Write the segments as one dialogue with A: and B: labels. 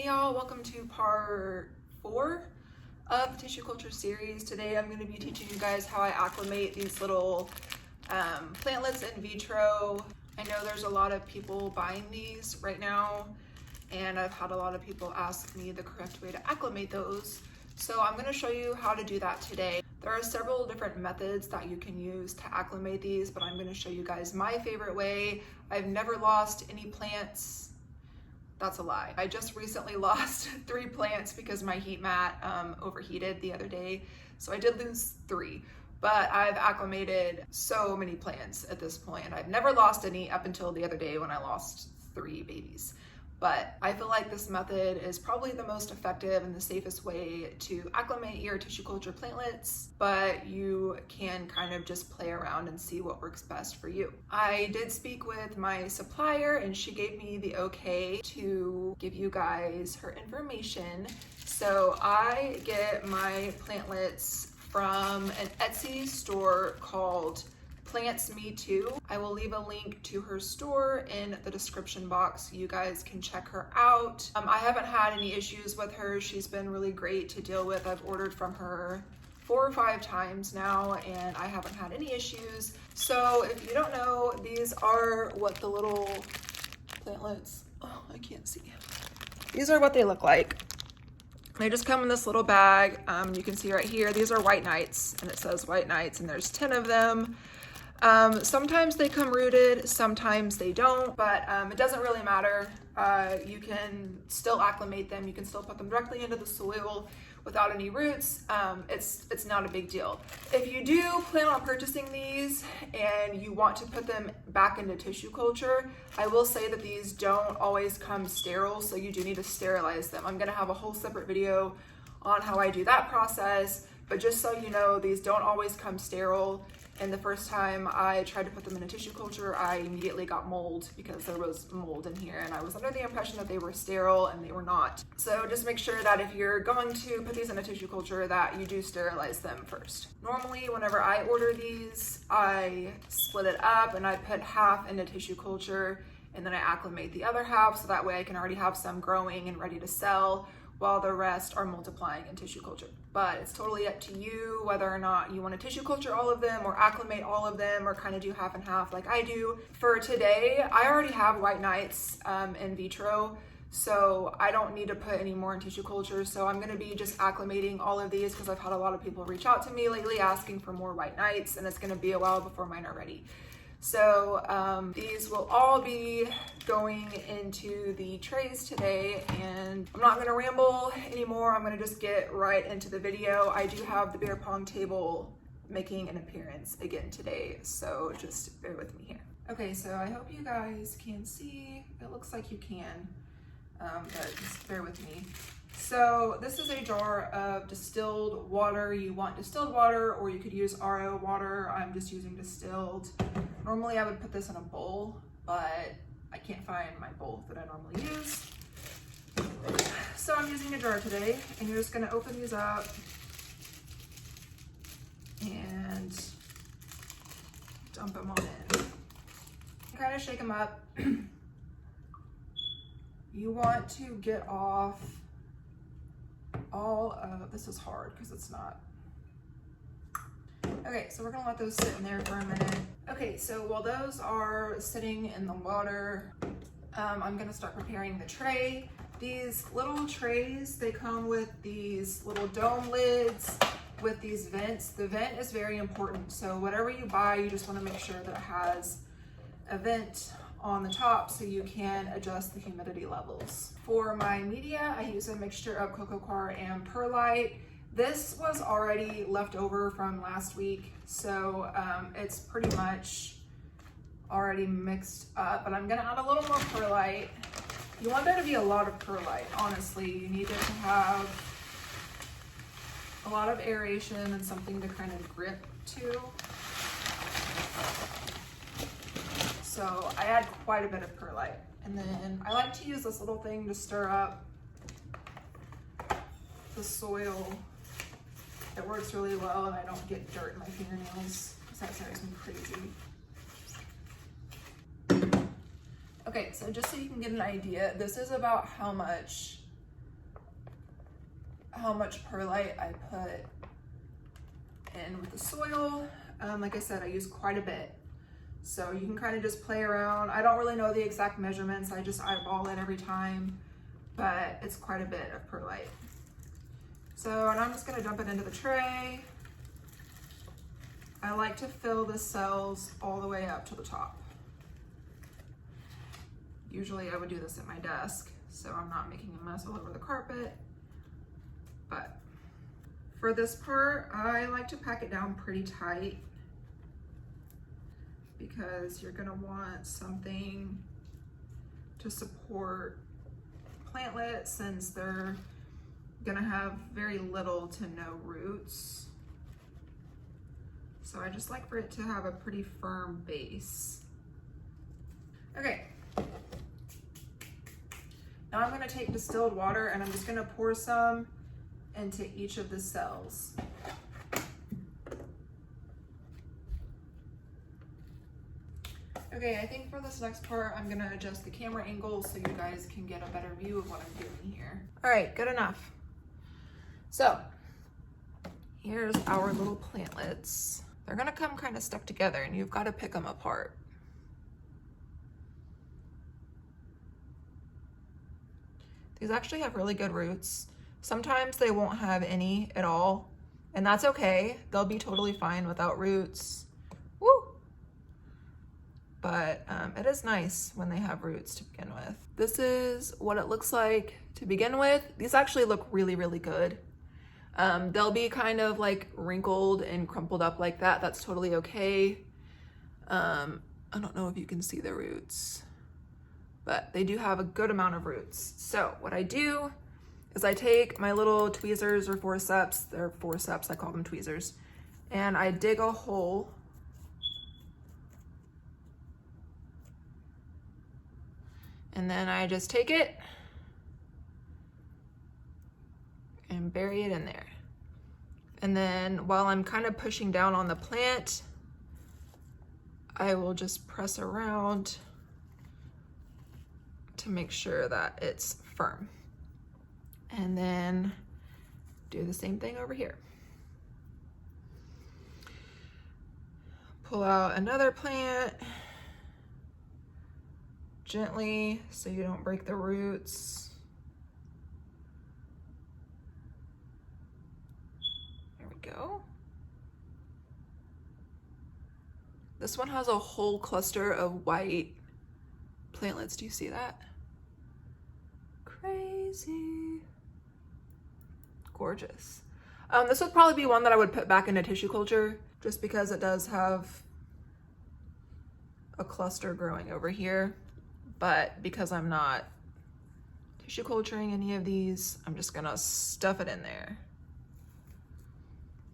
A: y'all, welcome to part 4 of the tissue culture series. Today I'm going to be teaching you guys how I acclimate these little plantlets in vitro. I know there's a lot of people buying these right now, and I've had a lot of people ask me the correct way to acclimate those. So I'm going to show you how to do that today. There are several different methods that you can use to acclimate these, but I'm going to show you guys my favorite way. I've never lost any plants. That's a lie. I just recently lost 3 plants because my heat mat overheated the other day. So I did lose 3, but I've acclimated so many plants at this point. I've never lost any up until the other day when I lost 3 babies. But I feel like this method is probably the most effective and the safest way to acclimate your tissue culture plantlets, but you can kind of just play around and see what works best for you. I did speak with my supplier and she gave me the okay to give you guys her information. So I get my plantlets from an Etsy store called Plants Me Too. I will leave a link to her store in the description box so you guys can check her out. I haven't had any issues with her. She's been really great to deal with. I've ordered from her 4 or 5 times now and I haven't had any issues. So if you don't know, these are what the little plantlets, oh, I can't see. These are what they look like. They just come in this little bag. You can see right here, these are white nights and it says white nights and there's 10 of them. Sometimes they come rooted, sometimes they don't, but it doesn't really matter. You can still acclimate them. You can still put them directly into the soil without any roots. It's not a big deal. If you do plan on purchasing these and you want to put them back into tissue culture, I will say that these don't always come sterile, so you do need to sterilize them. I'm gonna have a whole separate video on how I do that process, but just so you know, these don't always come sterile. And the first time I tried to put them in a tissue culture, I immediately got mold because there was mold in here and I was under the impression that they were sterile and they were not. So just make sure that if you're going to put these in a tissue culture that you do sterilize them first. Normally, whenever I order these, I split it up and I put half into tissue culture and then I acclimate the other half so that way I can already have some growing and ready to sell while the rest are multiplying in tissue culture. But it's totally up to you whether or not you want to tissue culture all of them or acclimate all of them or kind of do half and half like I do. For today, I already have white nights in vitro, so I don't need to put any more in tissue culture. So I'm gonna be just acclimating all of these because I've had a lot of people reach out to me lately asking for more white nights and it's gonna be a while before mine are ready. So these will all be going into the trays today and I'm not gonna ramble anymore. I'm gonna just get right into the video. I do have the beer pong table making an appearance again today, so just bear with me here. Okay, so I hope you guys can see. It looks like you can, but just bear with me. So this is a jar of distilled water. You want distilled water or you could use RO water. I'm just using distilled. Normally I would put this in a bowl, but I can't find my bowl that I normally use. So I'm using a jar today and you're just gonna open these up and dump them on in. Kind of shake them up. You want to get off all of, this is hard because it's not. Okay, so we're gonna let those sit in there for a minute. Okay, so while those are sitting in the water, I'm gonna start preparing the tray. These little trays, they come with these little dome lids with these vents. The vent is very important. So whatever you buy, you just wanna make sure that it has a vent on the top so you can adjust the humidity levels. For my media, I use a mixture of cocoa coir and perlite. This was already left over from last week, so it's pretty much already mixed up, but I'm gonna add a little more perlite. You want there to be a lot of perlite, honestly. You need it to have a lot of aeration and something to kind of grip to. So I add quite a bit of perlite. And then I like to use this little thing to stir up the soil. It works really well and I don't get dirt in my fingernails because that drives me crazy. Okay, so just so you can get an idea, this is about how much how much perlite I put in with the soil. Like I said, I use quite a bit. So you can kind of just play around. I don't really know the exact measurements. I just eyeball it every time, but it's quite a bit of perlite. So, and I'm just gonna dump it into the tray. I like to fill the cells all the way up to the top. Usually I would do this at my desk, so I'm not making a mess all over the carpet. But for this part, I like to pack it down pretty tight because you're gonna want something to support plantlets since they're gonna have very little to no roots. So I just like for it to have a pretty firm base. Okay. Now I'm gonna take distilled water and I'm just gonna pour some into each of the cells. Okay, I think for this next part, I'm gonna adjust the camera angle so you guys can get a better view of what I'm doing here. All right, good enough. So, here's our little plantlets. They're gonna come kind of stuck together and you've gotta pick them apart. These actually have really good roots. Sometimes they won't have any at all, and that's okay. They'll be totally fine without roots. Woo! But it is nice when they have roots to begin with. This is what it looks like to begin with. These actually look really, really good. They'll be kind of like wrinkled and crumpled up like that. That's totally okay. I don't know if you can see the roots, but they do have a good amount of roots. So what I do is I take my little tweezers or forceps, they're forceps, I call them tweezers, and I dig a hole and then I just take it and bury it in there. And then while I'm kind of pushing down on the plant, I will just press around to make sure that it's firm. And then do the same thing over here. Pull out another plant gently so you don't break the roots. There we go. This one has a whole cluster of white plantlets. Do you see that? Crazy. Gorgeous. This would probably be one that I would put back into tissue culture just because it does have a cluster growing over here. But because I'm not tissue culturing any of these, I'm just gonna stuff it in there.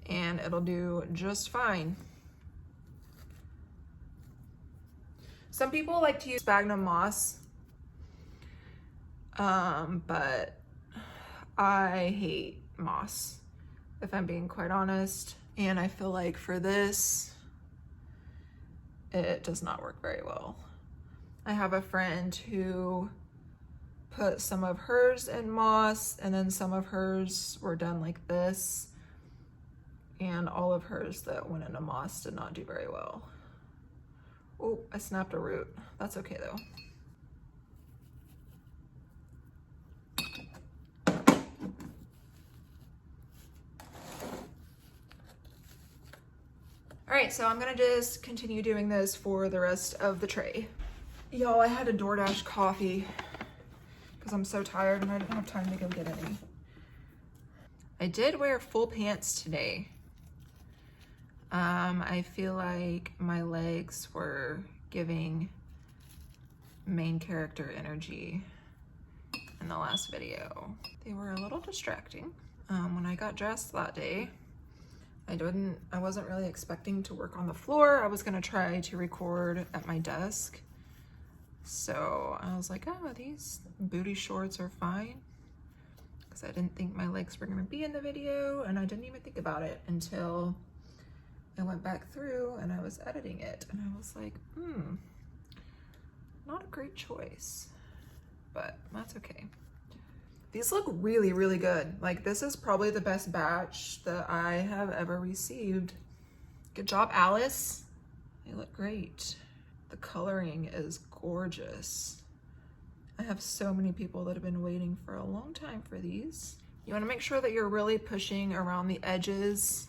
A: And it'll do just fine. Some people like to use sphagnum moss, but I hate moss, if I'm being quite honest. And I feel like for this, it does not work very well. I have a friend who put some of hers in moss and then some of hers were done like this. And all of hers that went into moss did not do very well. Oh, I snapped a root. That's okay though. All right, so I'm gonna just continue doing this for the rest of the tray. Y'all, I had a DoorDash coffee because I'm so tired and I didn't have time to go get any. I did wear full pants today. I feel like my legs were giving main character energy in the last video. They were a little distracting. When I got dressed that day, I wasn't really expecting to work on the floor. I was gonna try to record at my desk. So I was like, oh, these booty shorts are fine. Because I didn't think my legs were gonna be in the video and I didn't even think about it until I went back through and I was editing it and I was like, not a great choice, but that's okay. These look really, really good. Like, this is probably the best batch that I have ever received. Good job, Alice. They look great. The coloring is gorgeous. I have so many people that have been waiting for a long time for these. You want to make sure that you're really pushing around the edges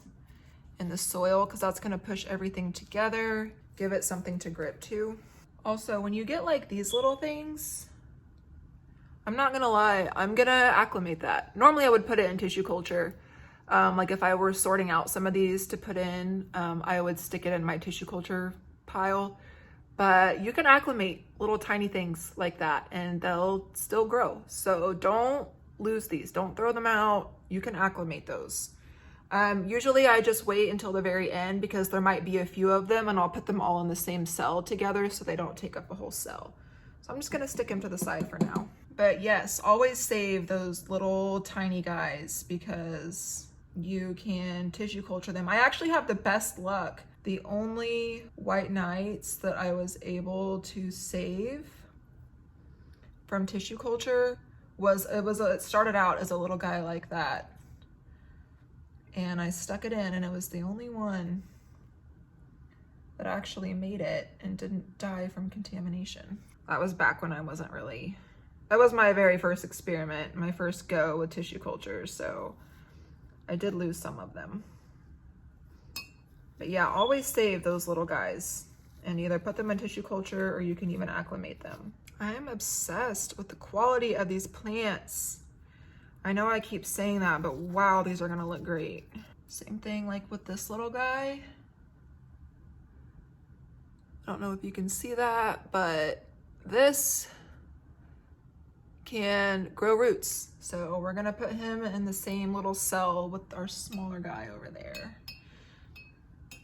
A: in the soil, because that's going to push everything together, give it something to grip to. Also, when you get like these little things, I'm not gonna lie, I'm gonna acclimate that. Normally I would put it in tissue culture. Like if I were sorting out some of these to put in, I would stick it in my tissue culture pile. But you can acclimate little tiny things like that and they'll still grow. So don't lose these, don't throw them out. You can acclimate those. Usually I just wait until the very end because there might be a few of them and I'll put them all in the same cell together so they don't take up a whole cell. So I'm just gonna stick them to the side for now. But yes, always save those little tiny guys because you can tissue culture them. I actually have the best luck. The only white knights that I was able to save from tissue culture it started out as a little guy like that. And I stuck it in and it was the only one that actually made it and didn't die from contamination. That was back when I wasn't really, that was my very first experiment, my first go with tissue culture, so I did lose some of them. But yeah, always save those little guys and either put them in tissue culture or you can even acclimate them. I am obsessed with the quality of these plants. I know I keep saying that, but wow, these are gonna look great. Same thing like with this little guy. I don't know if you can see that, but this can grow roots. So we're gonna put him in the same little cell with our smaller guy over there.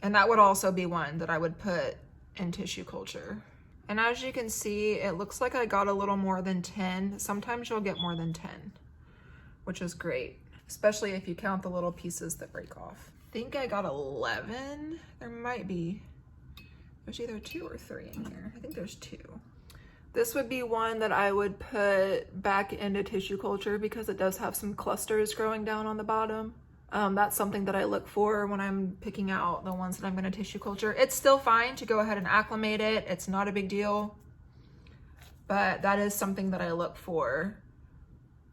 A: And that would also be one that I would put in tissue culture. And as you can see, it looks like I got a little more than 10. Sometimes you'll get more than 10, which is great, especially if you count the little pieces that break off. I think I got 11. There might be, there's either 2 or 3 in here. I think there's 2. This would be one that I would put back into tissue culture because it does have some clusters growing down on the bottom. That's something that I look for when I'm picking out the ones that I'm gonna tissue culture. It's still fine to go ahead and acclimate it. It's not a big deal, but that is something that I look for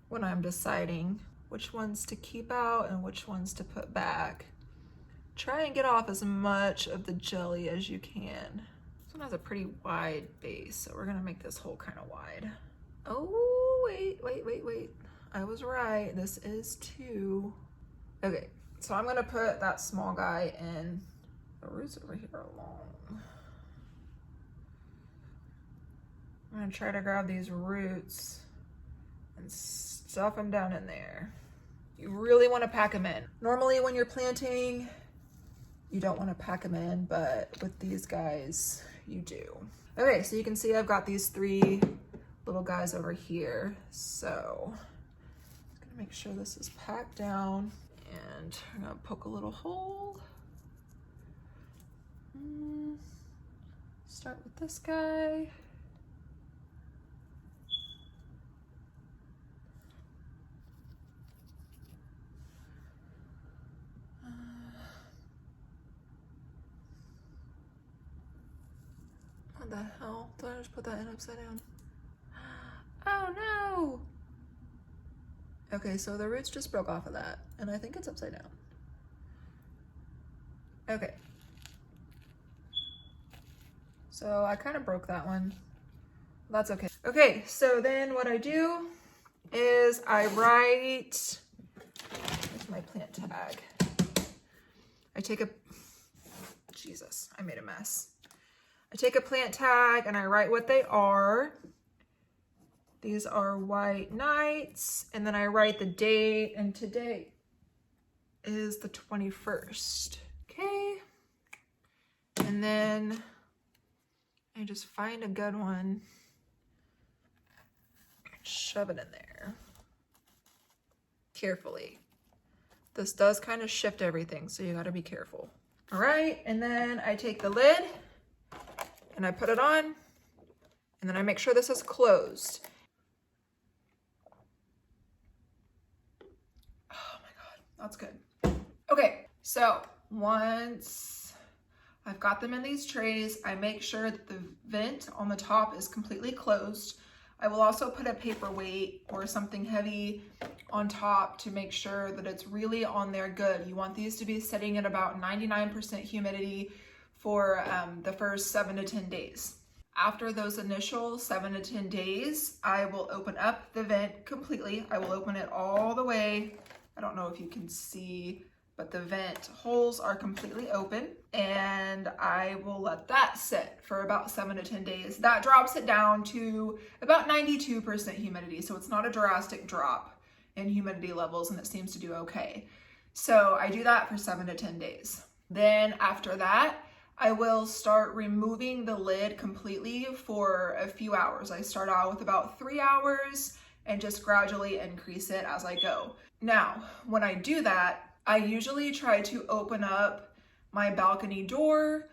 A: when I'm deciding which ones to keep out and which ones to put back. Try and get off as much of the jelly as you can. This one has a pretty wide base, so we're gonna make this hole kind of wide. Oh, wait. I was right, this is 2. Okay, so I'm gonna put that small guy in. The roots over here are long. I'm gonna try to grab these roots and stuff them down in there. You really wanna pack them in. Normally when you're planting, you don't wanna pack them in, but with these guys, you do. Okay, so you can see I've got these 3 little guys over here. So I'm gonna make sure this is packed down. And I'm gonna poke a little hole. Start with this guy. What the hell? Did I just put that in upside down? Oh no! Okay, so the roots just broke off of that, and I think it's upside down. Okay. So I kind of broke that one. That's okay. Okay, so then what I do is I write, where's my plant tag? I take a, Jesus, I made a mess. I take a plant tag and I write what they are. These are white knights, and then I write the date, and today is the 21st. Okay. And then I just find a good one, shove it in there carefully. This does kind of shift everything, so you got to be careful. All right, and then I take the lid and I put it on, and then I make sure this is closed. That's good. Okay, so once I've got them in these trays, I make sure that the vent on the top is completely closed. I will also put a paperweight or something heavy on top to make sure that it's really on there good. You want these to be sitting at about 99% humidity for the first 7 to 10 days. After those initial 7 to 10 days, I will open up the vent completely. I will open it all the way. I don't know if you can see, but the vent holes are completely open, and I will let that sit for about 7 to 10 days. That drops it down to about 92% humidity, so it's not a drastic drop in humidity levels, and it seems to do okay. So I do that for 7 to 10 days. Then after that, I will start removing the lid completely for a few hours. I start out with about 3 hours and just gradually increase it as I go. Now, when I do that, I usually try to open up my balcony door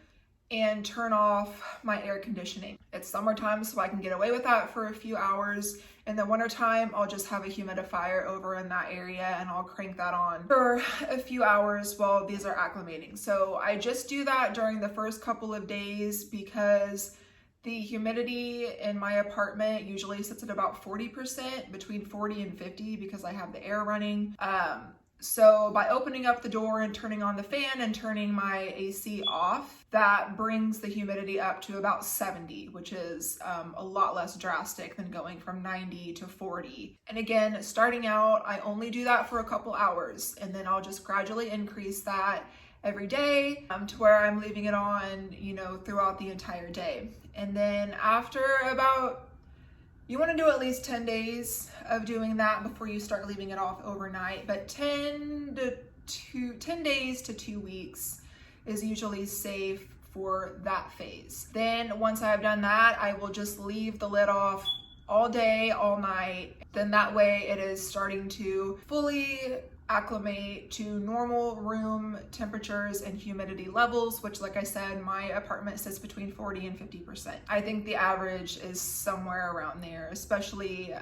A: and turn off my air conditioning. It's summertime, so I can get away with that for a few hours. In the wintertime, I'll just have a humidifier over in that area and I'll crank that on for a few hours while these are acclimating. So I just do that during the first couple of days because the humidity in my apartment usually sits at about 40%, between 40 and 50 because I have the air running. So by opening up the door and turning on the fan and turning my AC off, that brings the humidity up to about 70, which is a lot less drastic than going from 90 to 40. And again, starting out, I only do that for a couple hours, and then I'll just gradually increase that every day to where I'm leaving it on, throughout the entire day. And then after about, you want to do at least 10 days of doing that before you start leaving it off overnight, but 10 days to 2 weeks is usually safe for that phase. Then once I've done that, I will just leave the lid off all day, all night. Then that way it is starting to fully acclimate to normal room temperatures and humidity levels, which, like I said, my apartment sits between 40 and 50%. I think the average is somewhere around there, especially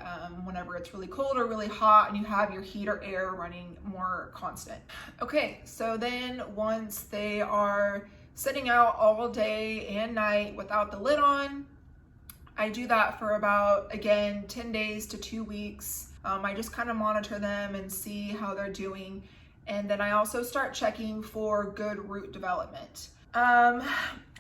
A: whenever it's really cold or really hot and you have your heat or air running more constant. Okay, so then once they are sitting out all day and night without the lid on, I do that for about, again, 10 days to 2 weeks. I just kind of monitor them and see how they're doing. And then I also start checking for good root development. I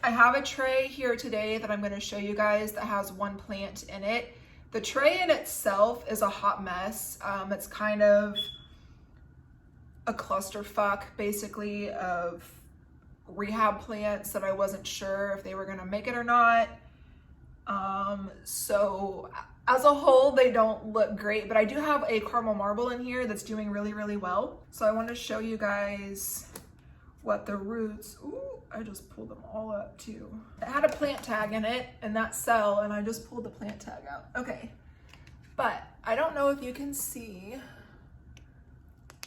A: have a tray here today that I'm going to show you guys that has one plant in it. The tray in itself is a hot mess. It's kind of a clusterfuck, basically, of rehab plants that I wasn't sure if they were going to make it or not. So as a whole, they don't look great, but I do have a caramel marble in here that's doing really, really well. So I want to show you guys what the roots, I just pulled them all up too. It had a plant tag in it in that cell, and I just pulled the plant tag out. Okay, but I don't know if you can see,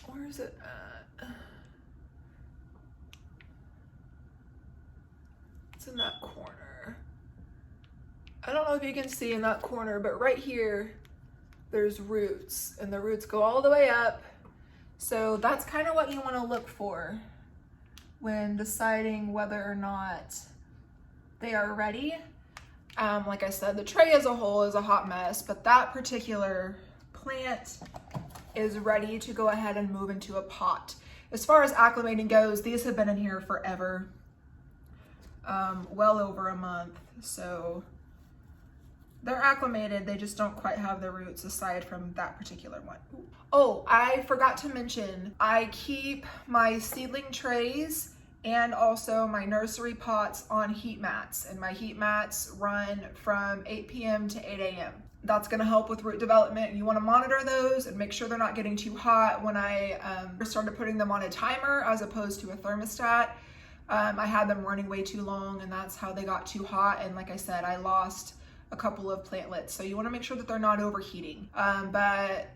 A: where is it at? It's in that corner. I don't know if you can see in that corner, but right here, there's roots, and the roots go all the way up. So that's kind of what you want to look for when deciding whether or not they are ready. Like I said, the tray as a whole is a hot mess, but that particular plant is ready to go ahead and move into a pot. As far as acclimating goes, these have been in here forever, well over a month. So they're acclimated, they just don't quite have the roots aside from that particular one. Oh, I forgot to mention, I keep my seedling trays and also my nursery pots on heat mats, and my heat mats run from 8 p.m. to 8 a.m. That's gonna help with root development. You wanna monitor those and make sure they're not getting too hot. When I started putting them on a timer as opposed to a thermostat, I had them running way too long, and that's how they got too hot. And like I said, I lost a couple of plantlets. So you want to make sure that they're not overheating. But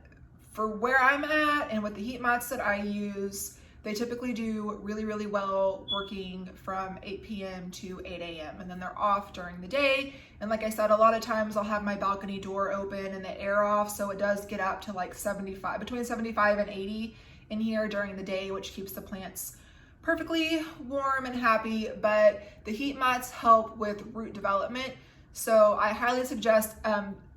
A: for where I'm at and with the heat mats that I use, they typically do really, really well working from 8 p.m. to 8 a.m. and then they're off during the day. And like I said, a lot of times I'll have my balcony door open and the air off, so it does get up to like 75, between 75 and 80 in here during the day, which keeps the plants perfectly warm and happy, but the heat mats help with root development. So I highly suggest,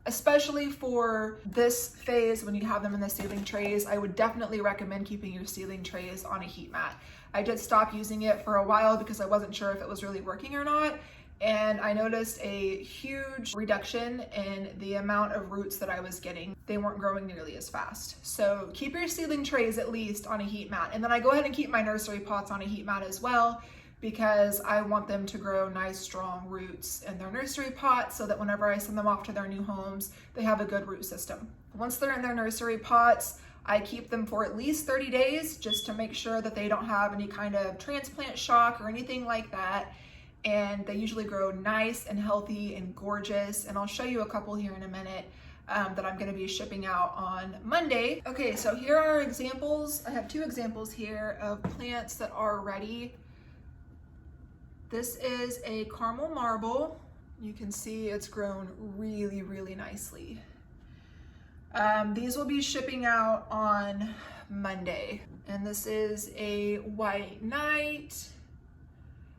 A: especially for this phase when you have them in the seedling trays, I would definitely recommend keeping your seedling trays on a heat mat. I did stop using it for a while because I wasn't sure if it was really working or not. And I noticed a huge reduction in the amount of roots that I was getting. They weren't growing nearly as fast. So keep your seedling trays at least on a heat mat. And then I go ahead and keep my nursery pots on a heat mat as well, because I want them to grow nice, strong roots in their nursery pots so that whenever I send them off to their new homes, they have a good root system. Once they're in their nursery pots, I keep them for at least 30 days just to make sure that they don't have any kind of transplant shock or anything like that. And they usually grow nice and healthy and gorgeous. And I'll show you a couple here in a minute that I'm gonna be shipping out on Monday. Okay, so here are examples. I have 2 examples here of plants that are ready. This is a caramel marble. You can see it's grown really, really nicely. These will be shipping out on Monday. And this is a white knight.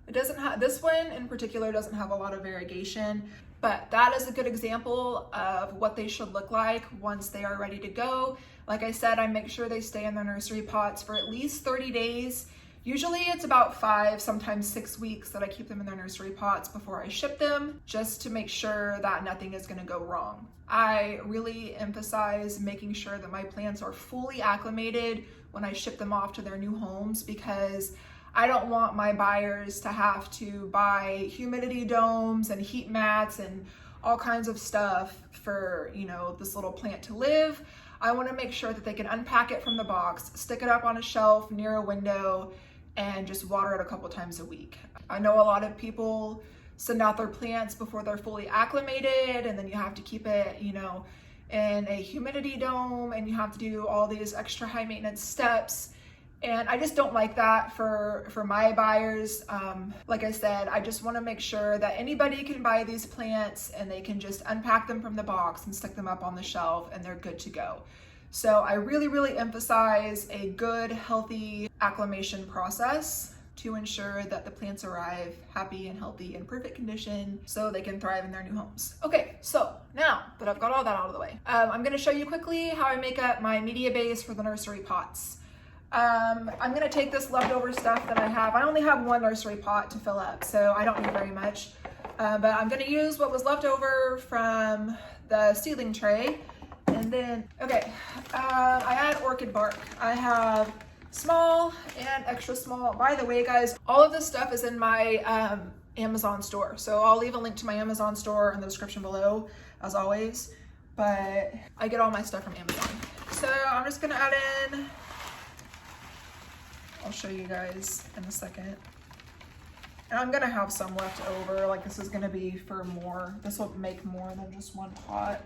A: It doesn't have, this one in particular doesn't have a lot of variegation, but that is a good example of what they should look like once they are ready to go. Like I said, I make sure they stay in their nursery pots for at least 30 days. Usually it's about 5, sometimes 6 weeks that I keep them in their nursery pots before I ship them, just to make sure that nothing is gonna go wrong. I really emphasize making sure that my plants are fully acclimated when I ship them off to their new homes, because I don't want my buyers to have to buy humidity domes and heat mats and all kinds of stuff for, you know, this little plant to live. I want to make sure that they can unpack it from the box, stick it up on a shelf near a window, and just water it a couple times a week. I know a lot of people send out their plants before they're fully acclimated, and then you have to keep it, you know, in a humidity dome, and you have to do all these extra high maintenance steps. And I just don't like that for my buyers. Like I said, I just want to make sure that anybody can buy these plants and they can just unpack them from the box and stick them up on the shelf and they're good to go. So I really, really emphasize a good, healthy acclimation process to ensure that the plants arrive happy and healthy in perfect condition so they can thrive in their new homes. Okay, so now that I've got all that out of the way, I'm gonna show you quickly how I make up my media base for the nursery pots. I'm gonna take this leftover stuff that I have. I only have 1 nursery pot to fill up, so I don't need very much. But I'm gonna use what was left over from the seedling tray. And then, okay, I add orchid bark. I have small and extra small. By the way, guys, all of this stuff is in my Amazon store. So I'll leave a link to my Amazon store in the description below, as always. But I get all my stuff from Amazon. So I'm just gonna add in, I'll show you guys in a second. And I'm gonna have some left over, like this is gonna be for more. This will make more than just 1 pot,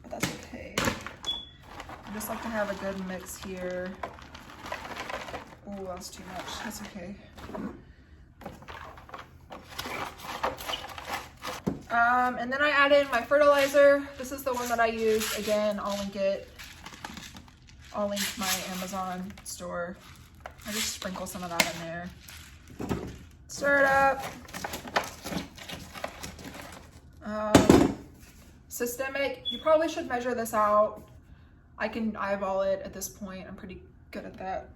A: but that's okay. I just like to have a good mix here. Oh, that's too much, that's okay. And then I add in my fertilizer. This is the one that I use. Again, I'll link my Amazon store. I just sprinkle some of that in there. Stir it up. Systemic, you probably should measure this out. I can eyeball it at this point. I'm pretty good at that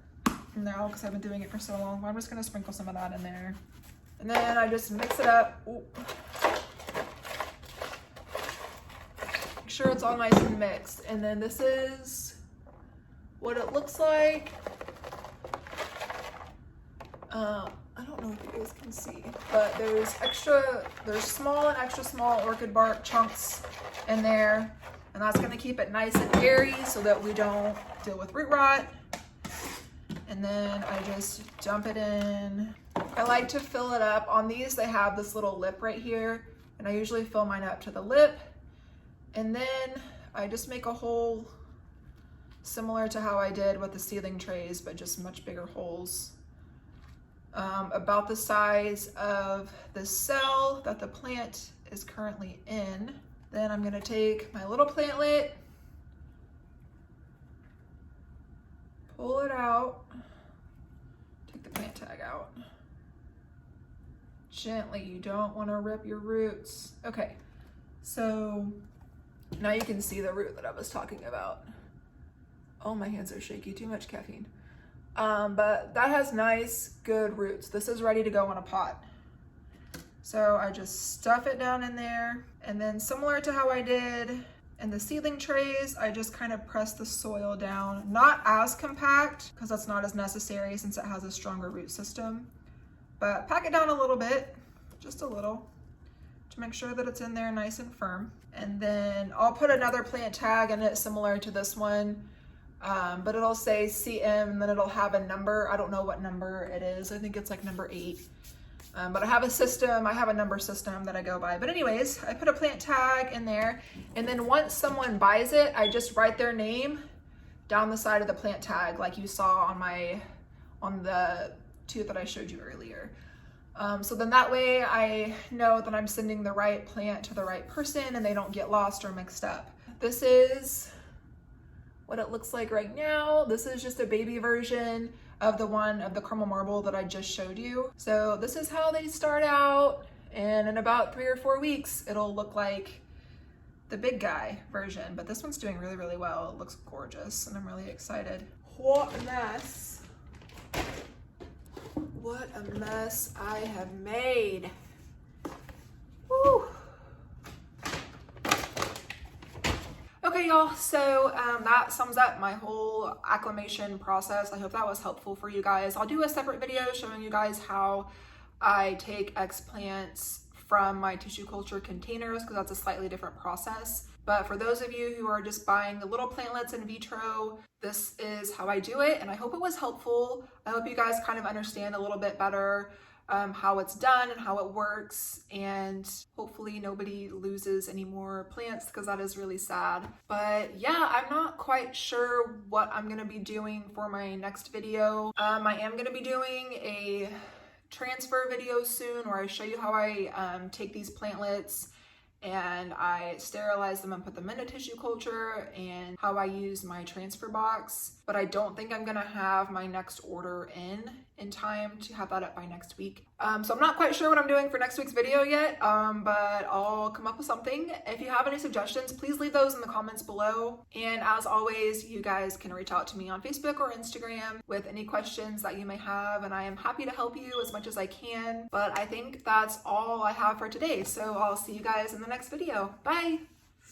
A: now because I've been doing it for so long. I'm just gonna sprinkle some of that in there. And then I just mix it up. Ooh. Make sure it's all nice and mixed. And then this is what it looks like. I don't know if you guys can see, but there's small and extra small orchid bark chunks in there, and that's gonna keep it nice and airy so that we don't deal with root rot. And then I just dump it in. I like to fill it up. On these, they have this little lip right here, and I usually fill mine up to the lip. And then I just make a hole similar to how I did with the seedling trays, but just much bigger holes. About the size of the cell that the plant is currently in. Then I'm gonna take my little plantlet pull it out, take the plant tag out. Gently, you don't want to rip your roots. Okay, so now you can see the root that I was talking about. Oh, my hands are shaky, too much caffeine. But that has nice, good roots. This is ready to go in a pot. So I just stuff it down in there, and then similar to how I did in the seedling trays, I just kind of press the soil down, not as compact because that's not as necessary since it has a stronger root system, but pack it down a little bit, just a little, to make sure that it's in there nice and firm. And then I'll put another plant tag in it similar to this one, but it'll say CM and then it'll have a number. I don't know what number it is. I think it's like number 8. But I have a number system that I go by. But anyways, I put a plant tag in there, and then once someone buys it, I just write their name down the side of the plant tag like you saw on the 2 that I showed you earlier. So then that way I know that I'm sending the right plant to the right person and they don't get lost or mixed up. This is what it looks like right now. This is just a baby version of the caramel marble that I just showed you. So this is how they start out, and in about 3 or 4 weeks, it'll look like the big guy version, but this one's doing really, really well. It looks gorgeous, and I'm really excited. What a mess. What a mess I have made. Woo. Okay, y'all, so that sums up my whole acclimation process. I hope that was helpful for you guys. I'll do a separate video showing you guys how I take explants from my tissue culture containers, because that's a slightly different process. But for those of you who are just buying the little plantlets in vitro, this is how I do it, and I hope it was helpful. I hope you guys kind of understand a little bit better how it's done and how it works, and hopefully nobody loses any more plants, because that is really sad. But yeah, I'm not quite sure what I'm gonna be doing for my next video. I am gonna be doing a transfer video soon where I show you how I take these plantlets and I sterilize them and put them into tissue culture, and how I use my transfer box. But I don't think I'm gonna have my next order in time to have that up by next week. So I'm not quite sure what I'm doing for next week's video yet, but I'll come up with something. If you have any suggestions, please leave those in the comments below. And as always, you guys can reach out to me on Facebook or Instagram with any questions that you may have, and I am happy to help you as much as I can. But I think that's all I have for today. So I'll see you guys in the next video. Bye.